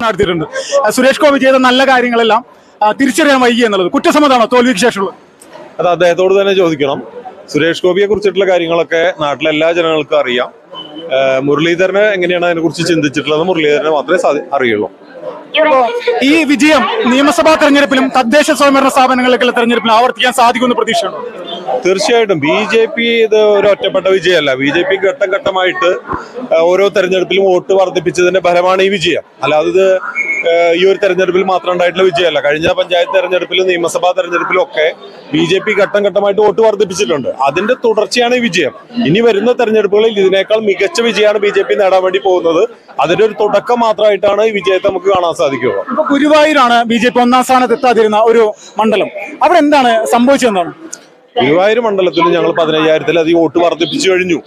നടത്തിയിട്ടുണ്ട്. സുരേഷ് ഗോപി ചെയ്ത നല്ല കാര്യങ്ങളെല്ലാം തിരിച്ചറിയാൻ വൈകി എന്നുള്ളത് കുറ്റസമ്മതമാണോ തോൽവിക്ക് ശേഷമുള്ളത്? അത് അദ്ദേഹത്തോട് തന്നെ ചോദിക്കണം. സുരേഷ് ഗോപിയെ കുറിച്ചിട്ടുള്ള കാര്യങ്ങളൊക്കെ നാട്ടിലെ എല്ലാ ജനങ്ങൾക്കും അറിയാം. മുരളീധരന് എങ്ങനെയാണ് അതിനെ കുറിച്ച് ചിന്തിച്ചിട്ടുള്ളത് മുരളീധരനെ മാത്രമേ അറിയുള്ളൂ. ഈ വിജയം നിയമസഭാ തെരഞ്ഞെടുപ്പിലും തദ്ദേശ സ്വയംഭരണ സ്ഥാപനങ്ങളിലേക്കുള്ള തെരഞ്ഞെടുപ്പിലും ആവർത്തിക്കാൻ സാധിക്കുമെന്ന് പ്രതീക്ഷയുണ്ടോ? തീർച്ചയായിട്ടും. BJP ഇത് ഒരു ഒറ്റപ്പെട്ട വിജയമല്ല. BJP ഘട്ടം ഘട്ടമായിട്ട് ഓരോ തെരഞ്ഞെടുപ്പിലും വോട്ട് വർദ്ധിപ്പിച്ചതിന്റെ ഫലമാണ് ഈ വിജയം. അല്ലാതെ ഇത് ഈ ഒരു തെരഞ്ഞെടുപ്പിൽ മാത്രം ഉണ്ടായിട്ടുള്ള വിജയമല്ല. കഴിഞ്ഞ പഞ്ചായത്ത് തെരഞ്ഞെടുപ്പിലും നിയമസഭാ തെരഞ്ഞെടുപ്പിലും ഒക്കെ BJP ഘട്ടം ഘട്ടമായിട്ട് വോട്ട് വർദ്ധിപ്പിച്ചിട്ടുണ്ട്. അതിന്റെ തുടർച്ചയാണ് ഈ വിജയം. ഇനി വരുന്ന തെരഞ്ഞെടുപ്പുകളിൽ ഇതിനേക്കാൾ മികച്ച വിജയമാണ് BJP നേടാൻ വേണ്ടി പോകുന്നത്. അതിന്റെ ഒരു തുടക്കം മാത്രമായിട്ടാണ് ഈ വിജയത്തെ നമുക്ക് കാണാൻ സാധിക്കുക. ഇപ്പൊ ഗുരുവായൂരാണ് BJP ഒന്നാം സ്ഥാനത്ത് എത്താതിരുന്ന ഒരു മണ്ഡലം. അവിടെ എന്താണ് സംഭവിച്ചതെന്നാണ്? ഗുരുവായൂർ മണ്ഡലത്തിൽ ഞങ്ങൾ 15,000-ലധികം വോട്ട് വർദ്ധിപ്പിച്ചു കഴിഞ്ഞു.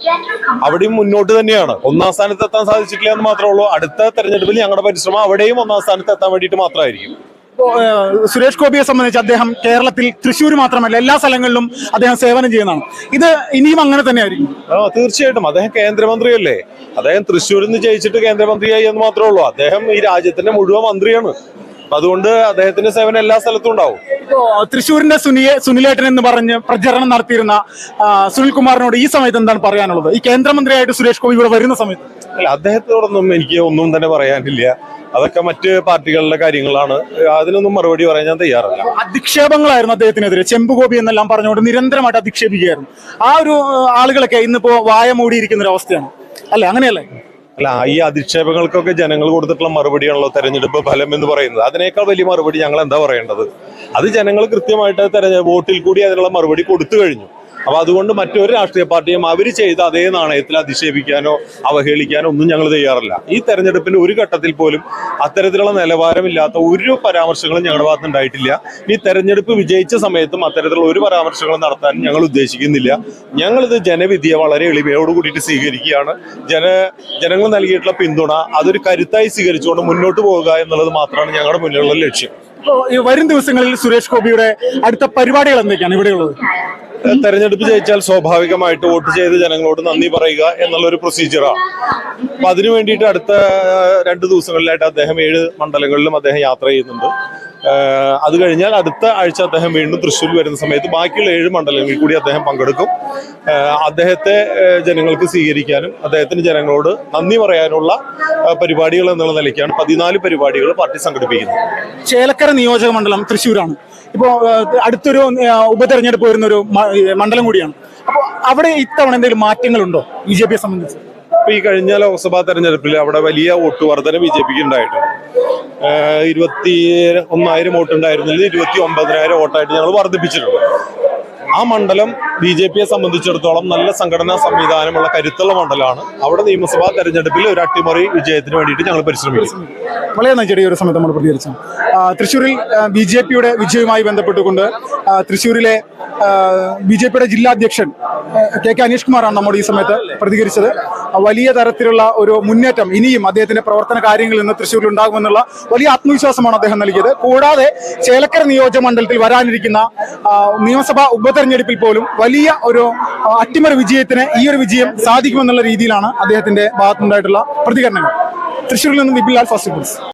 അവിടെയും മുന്നോട്ട് തന്നെയാണ്. ഒന്നാം സ്ഥാനത്ത് എത്താൻ സാധിച്ചിട്ടില്ല എന്ന് മാത്രമേ ഉള്ളൂ. അടുത്ത തെരഞ്ഞെടുപ്പിൽ ഞങ്ങളുടെ പരിശ്രമം അവിടെയും ഒന്നാം സ്ഥാനത്ത് എത്താൻ വേണ്ടിയിട്ട് മാത്രമായിരിക്കും. സുരേഷ് ഗോപിയെ സംബന്ധിച്ച് അദ്ദേഹം കേരളത്തിൽ തൃശ്ശൂർ മാത്രമല്ല എല്ലാ സ്ഥലങ്ങളിലും അദ്ദേഹം സേവനം ചെയ്യുന്നതാണ്. ഇത് ഇനിയും അങ്ങനെ തന്നെയായിരിക്കും? തീർച്ചയായിട്ടും. അദ്ദേഹം കേന്ദ്രമന്ത്രിയല്ലേ. അദ്ദേഹം തൃശ്ശൂരിൽ നിന്ന് ജയിച്ചിട്ട് കേന്ദ്രമന്ത്രിയായി എന്ന് മാത്രമേ ഉള്ളൂ. അദ്ദേഹം ഈ രാജ്യത്തിന്റെ മുഴുവൻ മന്ത്രിയാണ്. അതുകൊണ്ട് അദ്ദേഹത്തിന്റെ സേവനം എല്ലാ സ്ഥലത്തും ഉണ്ടാവും. തൃശ്ശൂരിന്റെ സുനിലേട്ടൻ എന്ന് പറഞ്ഞ് പ്രചരണം നടത്തിയിരുന്ന സുനിൽകുമാറിനോട് ഈ സമയത്ത് എന്താണ് പറയാനുള്ളത്? ഈ കേന്ദ്രമന്ത്രിയായിട്ട് സുരേഷ് ഗോപി ഇവിടെ വരുന്ന സമയത്ത് അല്ല, അദ്ദേഹത്തോടൊന്നും എനിക്ക് ഒന്നും തന്നെ പറയാനില്ല. അതൊക്കെ മറ്റ് പാർട്ടികളുടെ കാര്യങ്ങളാണ്. അതിനൊന്നും മറുപടി പറയാൻ ഞാൻ തയ്യാറല്ല. അധിക്ഷേപങ്ങളായിരുന്നു അദ്ദേഹത്തിനെതിരെ. ചെമ്പുഗോപി എന്നെല്ലാം പറഞ്ഞുകൊണ്ട് നിരന്തരമായിട്ട് അധിക്ഷേപിക്കുകയായിരുന്നു. ആ ഒരു ആളുകളൊക്കെ ഇന്നിപ്പോ വായ മൂടിയിരിക്കുന്ന ഒരു അവസ്ഥയാണ് അല്ലെ? അങ്ങനെയല്ലേ? അല്ല, ഈ അധിക്ഷേപങ്ങൾക്കൊക്കെ ജനങ്ങൾ കൊടുത്തിട്ടുള്ള മറുപടിയാണല്ലോ തെരഞ്ഞെടുപ്പ് ഫലം എന്ന് പറയുന്നത്. അതിനേക്കാൾ വലിയ മറുപടി ഞങ്ങൾ എന്താ പറയേണ്ടത്? അത് ജനങ്ങൾ കൃത്യമായിട്ട് വോട്ടിൽ കൂടി അതിനുള്ള മറുപടി കൊടുത്തു കഴിഞ്ഞു. അപ്പൊ അതുകൊണ്ട് മറ്റൊരു രാഷ്ട്രീയ പാർട്ടിയും അവർ ചെയ്ത അതേ നാണയത്തിൽ അധിക്ഷേപിക്കാനോ അവഹേളിക്കാനോ ഒന്നും ഞങ്ങൾ തയ്യാറല്ല. ഈ തെരഞ്ഞെടുപ്പിന്റെ ഒരു ഘട്ടത്തിൽ പോലും അത്തരത്തിലുള്ള നിലവാരമില്ലാത്ത ഒരു പരാമർശങ്ങളും ഞങ്ങളുടെ ഭാഗത്ത് ഉണ്ടായിട്ടില്ല. ഈ തെരഞ്ഞെടുപ്പ് വിജയിച്ച സമയത്തും അത്തരത്തിലുള്ള ഒരു പരാമർശങ്ങളും നടത്താൻ ഞങ്ങൾ ഉദ്ദേശിക്കുന്നില്ല. ഞങ്ങളിത് ജനവിധിയെ വളരെ എളിമയോട് കൂടിയിട്ട് സ്വീകരിക്കുകയാണ്. ജനങ്ങൾ നൽകിയിട്ടുള്ള പിന്തുണ അതൊരു കരുത്തായി സ്വീകരിച്ചുകൊണ്ട് മുന്നോട്ട് പോകുക എന്നുള്ളത് മാത്രമാണ് ഞങ്ങളുടെ മുന്നിലുള്ള ലക്ഷ്യം. വരും ദിവസങ്ങളിൽ സുരേഷ് ഗോപിയുടെ അടുത്ത പരിപാടികൾ എന്തൊക്കെയാണ് ഇവിടെയുള്ളത്? തെരഞ്ഞെടുപ്പ് ജയിച്ചാൽ സ്വാഭാവികമായിട്ട് വോട്ട് ചെയ്ത് ജനങ്ങളോട് നന്ദി പറയുക എന്നുള്ളൊരു പ്രൊസീജിയറാണ്. അപ്പൊ അതിനു വേണ്ടിയിട്ട് അടുത്ത 2 ദിവസങ്ങളിലായിട്ട് അദ്ദേഹം 7 മണ്ഡലങ്ങളിലും അദ്ദേഹം യാത്ര ചെയ്യുന്നുണ്ട്. അത് കഴിഞ്ഞാൽ അടുത്ത ആഴ്ച അദ്ദേഹം വീണ്ടും തൃശ്ശൂർ വരുന്ന സമയത്ത് ബാക്കിയുള്ള 7 മണ്ഡലങ്ങളിൽ കൂടി അദ്ദേഹം പങ്കെടുക്കും. അദ്ദേഹത്തെ ജനങ്ങൾക്ക് സ്വീകരിക്കാനും അദ്ദേഹത്തിന് ജനങ്ങളോട് നന്ദി പറയാനുള്ള പരിപാടികൾ എന്നുള്ള നിലയ്ക്കാണ് 14 പരിപാടികൾ പാർട്ടി സംഘടിപ്പിക്കുന്നത്. ചേലക്കര നിയോജക മണ്ഡലം തൃശ്ശൂരാണ്. ഇപ്പോ അടുത്തൊരു ഉപതെരഞ്ഞെടുപ്പ് വരുന്ന ഒരു മണ്ഡലം കൂടിയാണ്. അപ്പോൾ അവിടെ ഇത്തവണ എന്തെങ്കിലും മാറ്റങ്ങളുണ്ടോ BJPയെ സംബന്ധിച്ച്? ഇപ്പൊ ഈ കഴിഞ്ഞ ലോക്സഭാ തെരഞ്ഞെടുപ്പിൽ അവിടെ വലിയ വോട്ട് വർധന BJPക്ക് ഉണ്ടായിട്ടുണ്ട്. 21,000 വോട്ട് ഉണ്ടായിരുന്നതിൽ 29,000 വോട്ടായിട്ട് ഞങ്ങൾ വർദ്ധിപ്പിച്ചിട്ടുണ്ട്. ആ മണ്ഡലം BJPയെ സംബന്ധിച്ചിടത്തോളം നല്ല സംഘടനാ സംവിധാനമുള്ള കരുത്തുള്ള മണ്ഡലമാണ്. അവിടെ നിയമസഭാ തെരഞ്ഞെടുപ്പിൽ ഒരു അട്ടിമറി വിജയത്തിന് വേണ്ടിയിട്ട് ഞങ്ങൾ പരിശ്രമിക്കും. വളരെ ചെറിയൊരു സമയത്ത് നമ്മൾ പ്രതികരിച്ചു. തൃശ്ശൂരിൽ BJPയുടെ വിജയവുമായി ബന്ധപ്പെട്ടുകൊണ്ട് തൃശ്ശൂരിലെ BJPയുടെ ജില്ലാ അധ്യക്ഷൻ KK അനീഷ് കുമാറാണ് നമ്മോട് ഈ സമയത്ത് പ്രതികരിച്ചത്. വലിയ തരത്തിലുള്ള ഒരു മുന്നേറ്റം ഇനിയും അദ്ദേഹത്തിന്റെ പ്രവർത്തന കാര്യങ്ങളിൽ നിന്ന് തൃശ്ശൂരിൽ ഉണ്ടാകുമെന്നുള്ള വലിയ ആത്മവിശ്വാസമാണ് അദ്ദേഹം നൽകിയത്. കൂടാതെ ചേലക്കര നിയോജക മണ്ഡലത്തിൽ വരാനിരിക്കുന്ന നിയമസഭാ ഉപതെരഞ്ഞെടുപ്പിൽ പോലും വലിയ ഒരു അട്ടിമറി വിജയത്തിന് ഈ ഒരു വിജയം സാധിക്കുമെന്നുള്ള രീതിയിലാണ് അദ്ദേഹത്തിന്റെ ഭാഗത്തുനിന്നുണ്ടായിട്ടുള്ള പ്രതികരണങ്ങൾ. തൃശ്ശൂരിൽ നിന്നും വിപിൻ ലാൽ, ഫസ്റ്റ് ന്യൂസ്.